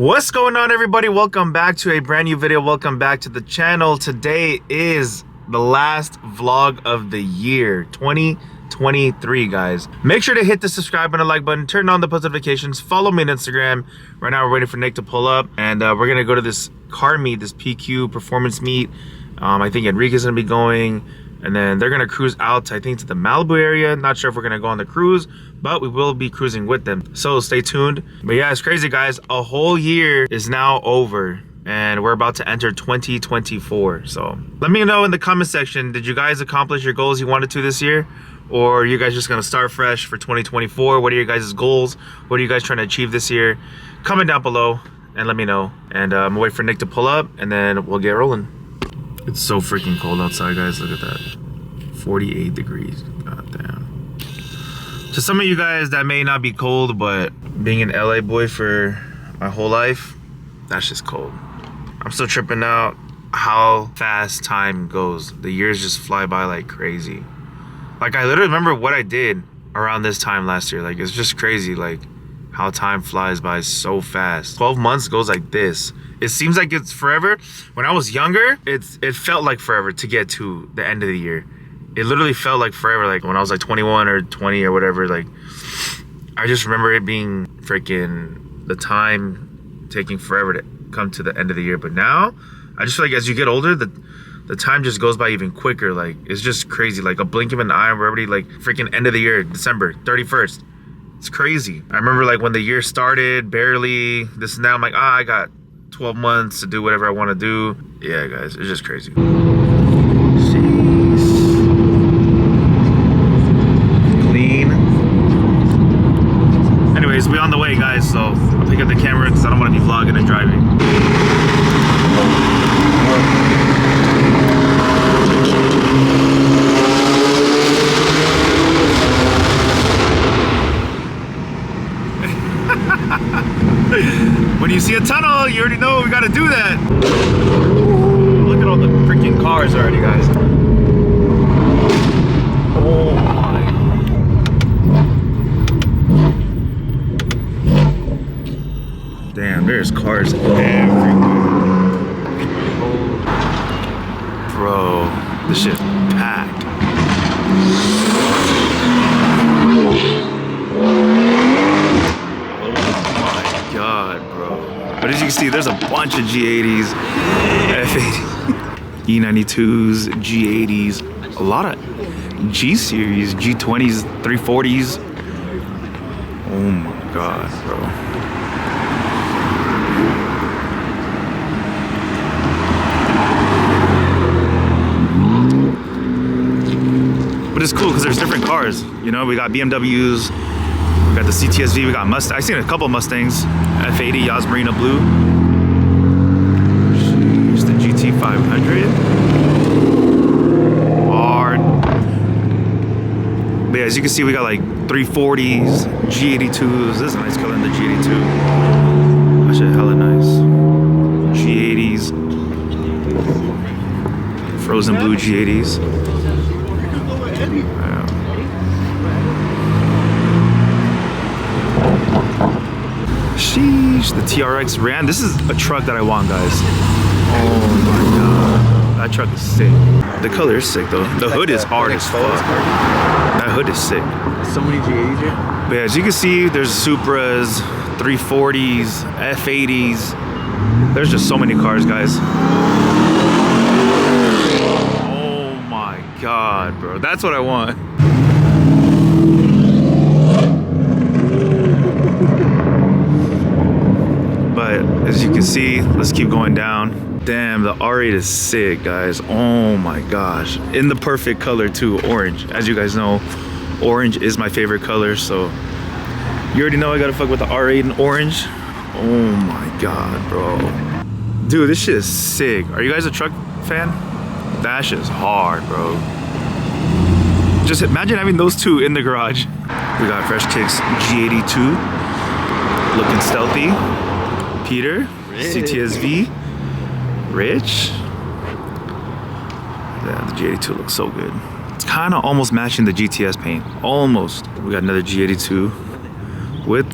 What's going on, everybody? Welcome back to a brand new video. Welcome back to the channel. Today is the last vlog of the year 2023, guys. Make sure to hit the subscribe and the like button, turn on the post notifications, follow me on Instagram. Right now we're waiting for Nick to pull up, and we're gonna go to this car meet, this PQ performance meet. I think Enrique's gonna be going, and then they're gonna cruise out to, I think, to the Malibu area. Not sure if we're gonna go on the cruise, but we will be cruising with them, so stay tuned. But yeah, it's crazy, guys. A whole year is now over and we're about to enter 2024. So let me know in the comment section, did you guys accomplish your goals you wanted to this year, or are you guys just gonna start fresh for 2024? What are your guys' goals? What are you guys trying to achieve this year? Comment down below and let me know, and I'm gonna wait for Nick to pull up and then we'll get rolling. It's so freaking cold outside, guys. Look at that. 48 degrees. God damn. To some of you guys, that may not be cold, but being an LA boy for my whole life, that's just cold. I'm still tripping out how fast time goes. The years just fly by like crazy. Like, I literally remember what I did around this time last year. Like, it's just crazy, like, how time flies by so fast. 12 months goes like this. It seems like it's forever. When I was younger, it felt like forever to get to the end of the year. It literally felt like forever. Like when I was like 21 or 20 or whatever, like, I just remember it being freaking, the time taking forever to come to the end of the year. But now, I just feel like as you get older, the time just goes by even quicker. Like, it's just crazy. Like a blink of an eye, we're already like freaking end of the year, December 31st. It's crazy. I remember like when the year started, barely, this and that, I'm like, I got 12 months to do whatever I want to do. Yeah, guys, it's just crazy. Jeez. Clean. Anyways, we on the way, guys, so I'll pick up the camera because I don't want to be vlogging and driving. When you see a tunnel, you already know we gotta do that. Look at all the freaking cars already, guys. Oh my. Damn, there's cars everywhere. Bro, this shit's packed. But as you can see, there's a bunch of G80s, F80s, E92s, G80s, a lot of G-series, G20s, 340s. Oh my God, bro. But it's cool because there's different cars. You know, we got BMWs, we got the CTSV, we got Mustang. I've seen a couple Mustangs. F80, Yas Marina Blue. Here's the GT500. Hard. But yeah, as you can see, we got like 340s, G82s. This is a nice color in the G82. That shit hella nice. G80s. Frozen blue G80s. Sheesh, the TRX Ram. This is a truck that I want, guys. Oh my God. That truck is sick. The color is sick, though. The hood is hard as fuck. That hood is sick. There's so many G80s here. But yeah, as you can see, there's Supras, 340s, F80s. There's just so many cars, guys. Oh my God, bro. That's what I want. But as you can see, let's keep going down. Damn, the R8 is sick, guys. Oh my gosh. In the perfect color too, orange. As you guys know, orange is my favorite color, so you already know I gotta fuck with the R8 in orange. Oh my God, bro. Dude, this shit is sick. Are you guys a truck fan? That shit is hard, bro. Just imagine having those two in the garage. We got Fresh Kicks G82, looking stealthy. Peter, CTSV, Rich. Yeah, the G82 looks so good. It's kind of almost matching the GTS paint. Almost. We got another G82 with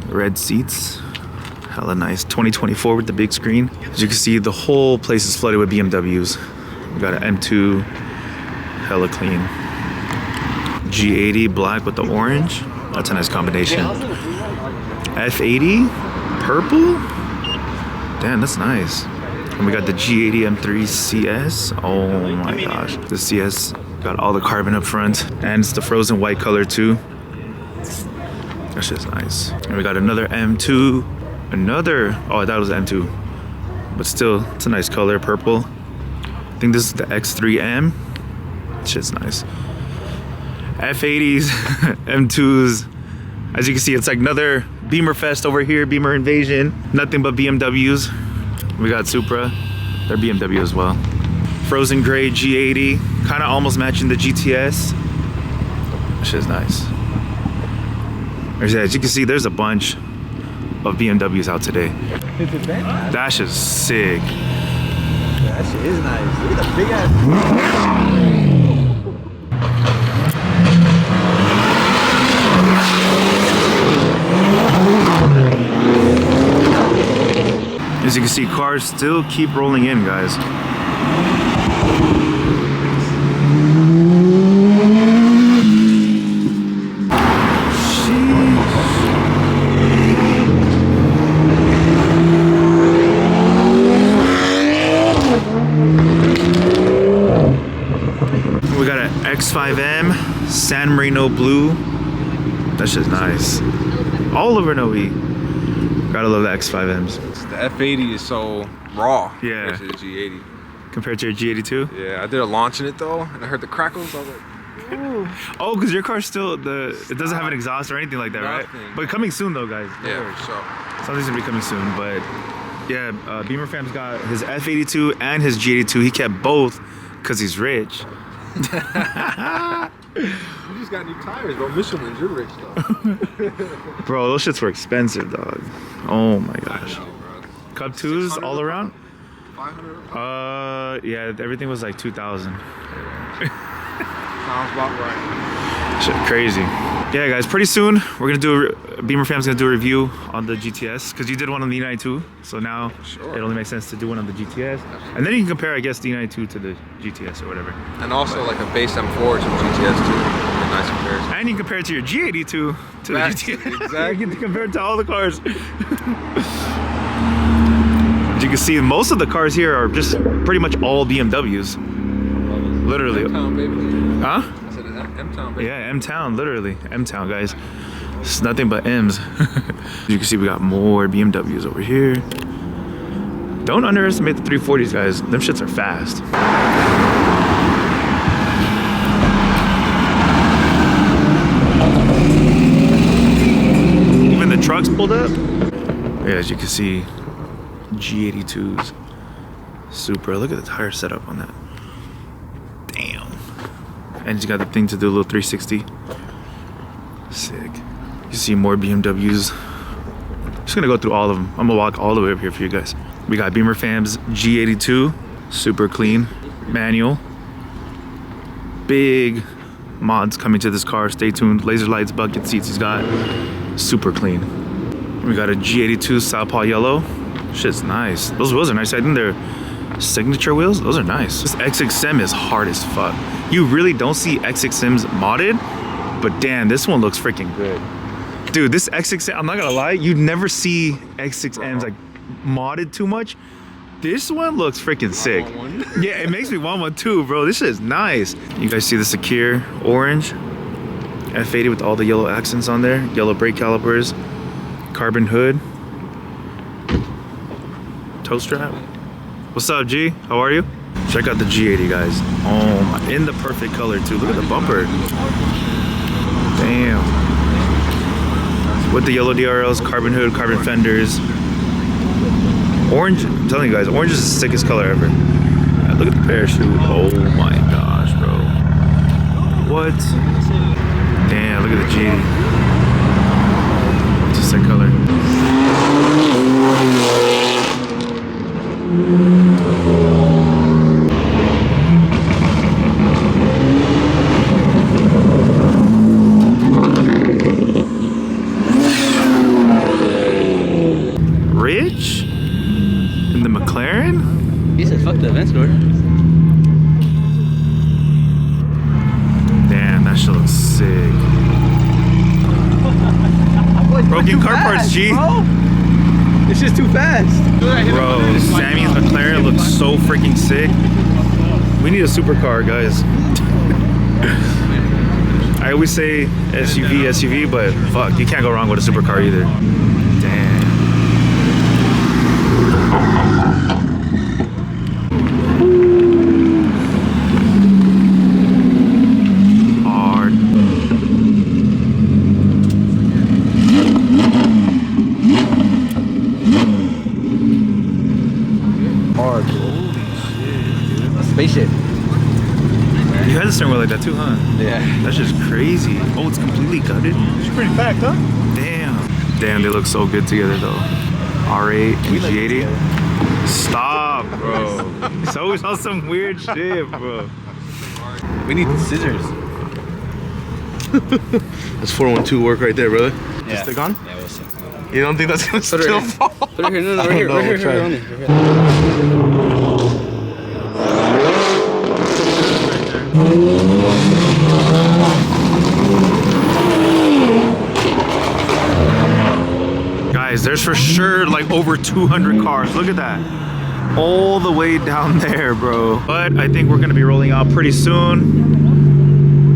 red seats. Hella nice. 2024 with the big screen. As you can see, the whole place is flooded with BMWs. We got an M2, hella clean. G80 black with the orange. That's a nice combination. F80 purple. Damn, that's nice. And we got the G80 M3 CS. Oh my gosh. The CS got all the carbon up front. And it's the frozen white color too. That shit's nice. And we got another M2. Oh, I thought it was M2. But still, it's a nice color, purple. I think this is the X3M. Shit's nice. F80s, M2s. As you can see, it's like another Beamer Fest over here, Beamer Invasion. Nothing but BMWs. We got Supra, they're BMW as well. Frozen gray G80, kind of almost matching the GTS. That shit's nice. As you can see, there's a bunch of BMWs out today. That shit's sick. That shit is nice. Look at the big ass. As you can see, cars still keep rolling in, guys. We got an X5M, San Marino blue. That's just nice. All over Noe. Gotta love the X5Ms. The F80 is so raw. Yeah. Versus the G80. Compared to your G82? Yeah, I did a launch in it though, and I heard the crackles. I was like, ooh. Oh, because your car's still it doesn't have an exhaust or anything like that, Nothing. right? But coming soon though, guys. Yeah, for sure. Something's gonna be coming soon, but yeah, Beamer Fam's got his F82 and his G82. He kept both because he's rich. You just got new tires, bro. Michelin's, you're rich though. Bro, those shits were expensive, dog. Oh my gosh. Cup 2s all around? 500? Yeah, everything was like 2,000. Sounds about right. Shit, crazy. Yeah, guys, pretty soon we're gonna do Beamer Fam's gonna do a review on the GTS because you did one on the E92, so now it only makes sense to do one on the GTS, and then you can compare, I guess, the E92 to the GTS or whatever. And also like a base M4 to the GTS too. A nice comparison. And you can compare it to your G82 to the GTS. Exactly. You can compare it to all the cars. As you can see, most of the cars here are just pretty much all BMWs. Literally. M-Town, baby. Huh? I said M-Town, baby. Yeah, M-Town, literally. M-Town, guys. It's nothing but M's. As you can see, we got more BMWs over here. Don't underestimate the 340s, guys. Them shits are fast. Even the trucks pulled up. Yeah, as you can see, G82s. Supra. Look at the tire setup on that. Damn. And you got the thing to do a little 360. Sick. You see more BMWs. Just gonna go through all of them. I'm gonna walk all the way up here for you guys. We got Beamer Fam's G82, super clean, manual. Big mods coming to this car. Stay tuned. Laser lights, bucket seats. He's got super clean. We got a G82 Southpaw yellow. Shit's nice. Those wheels are nice. I think they're signature wheels. Those are nice. This XXM is hard as fuck. You really don't see XXMs modded, but damn, this one looks freaking good. Dude, this XXM, I'm not gonna lie, you never see X6Ms like modded too much. This one looks freaking sick. Yeah, it makes me want one too, bro. This shit is nice. You guys see the Secure orange F80 with all the yellow accents on there, yellow brake calipers, carbon hood, toe strap. What's up, G? How are you? Check out the G80, guys. Oh my, in the perfect color too. Look at the bumper. Damn. With the yellow DRLs, carbon hood, carbon fenders. Orange, I'm telling you guys, orange is the sickest color ever. Yeah, look at the parachute. Oh my gosh, bro. What? Damn, look at the G80. It's a sick color. rich in the McLaren. He said, "Fuck the event store." Damn, that shit looks sick. Broken car parts, G. Bro. It's just too fast. Bro, Sammy's McLaren looks so freaking sick. We need a supercar, guys. I always say SUV, but fuck, you can't go wrong with a supercar either. Damn. Hard. Hard. Holy shit, dude. Spaceship. You had the steering wheel like that too, huh? Yeah. That's just crazy. Oh, it's completely gutted. It's pretty packed, huh? Damn. Damn, they look so good together though. R8 and G80. Stop, bro. It's always on some weird shit, bro. We need the scissors. That's 412 work right there, brother. Yeah. Stick on? Yeah, we'll see. You don't think that's gonna Put it still here. fall? Put it here. No, I right don't here. know, Right here. we'll try. Right here. Guys, there's for sure like over 200 cars. Look at that. All the way down there, bro. But I think we're gonna be rolling out pretty soon.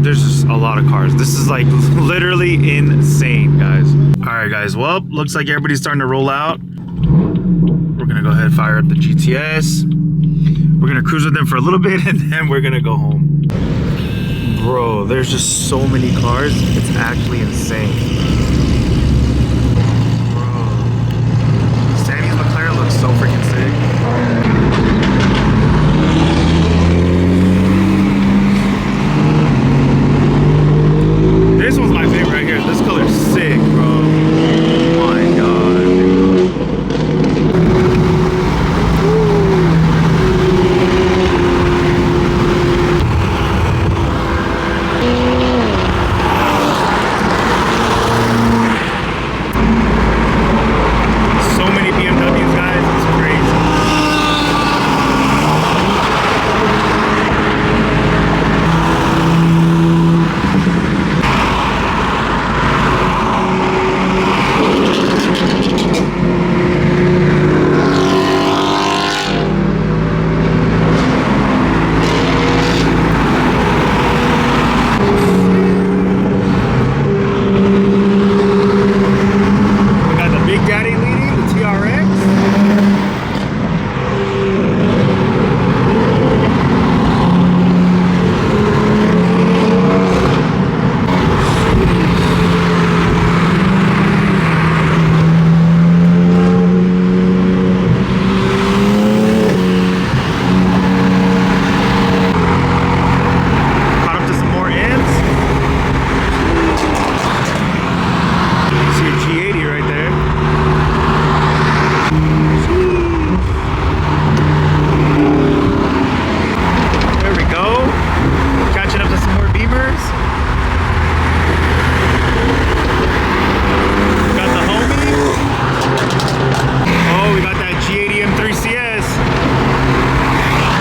There's just a lot of cars. This is like literally insane, guys. All right, guys. Well, looks like everybody's starting to roll out. We're gonna go ahead and fire up the GTS. We're gonna cruise with them for a little bit and then we're gonna go home. Bro, there's just so many cars. It's actually insane. Bro. Sammy's McLaren looks so freaking sick. This one's my favorite right here. This color's sick, bro. Oh my god, dude. So many BMWs, guys. It's crazy. We got the Big Daddy leading, the TRX. Caught up to some more ends. See a G80 right there. There we go. Catching up to some more Beamers. We got the homies. Oh, we got that G80 M3 CS.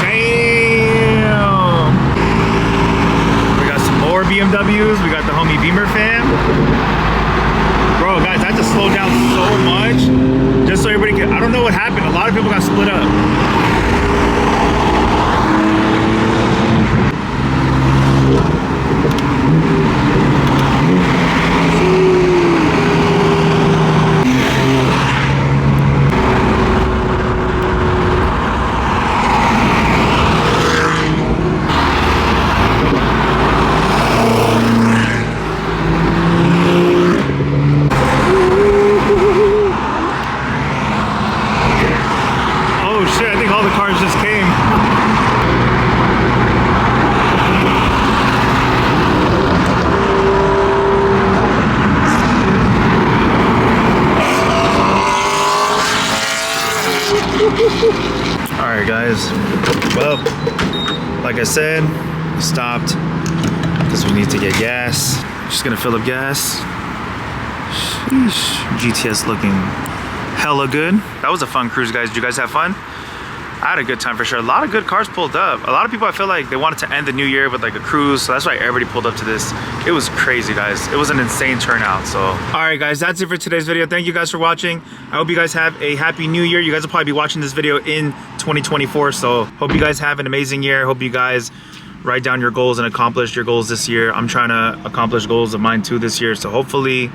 Damn. We got some more BMWs. We got the homie Beamer fam. Bro, guys, I had to slow down so much just so everybody can. I don't know what happened. A lot of people got split up. Oh shit, I think all the cars just came. Alright guys, well, like I said, we stopped because we need to get gas. Just gonna fill up gas. Sheesh. GTS looking hella good. That was a fun cruise, guys. Did you guys have fun? I had a good time for sure. A lot of good cars pulled up. A lot of people, I feel like they wanted to end the new year with like a cruise, so that's why everybody pulled up to this. It was crazy, guys. It was an insane turnout. So all right, guys, that's it for today's video. Thank you guys for watching. I hope you guys have a happy new year. You guys will probably be watching this video in 2024, so hope you guys have an amazing year. Hope you guys write down your goals and accomplish your goals this year. I'm trying to accomplish goals of mine too this year, so hopefully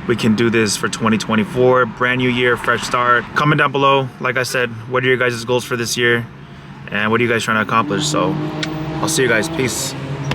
we can do this for 2024. Brand new year, fresh start. Comment down below, like I said, what are your guys' goals for this year? And what are you guys trying to accomplish? So I'll see you guys. Peace.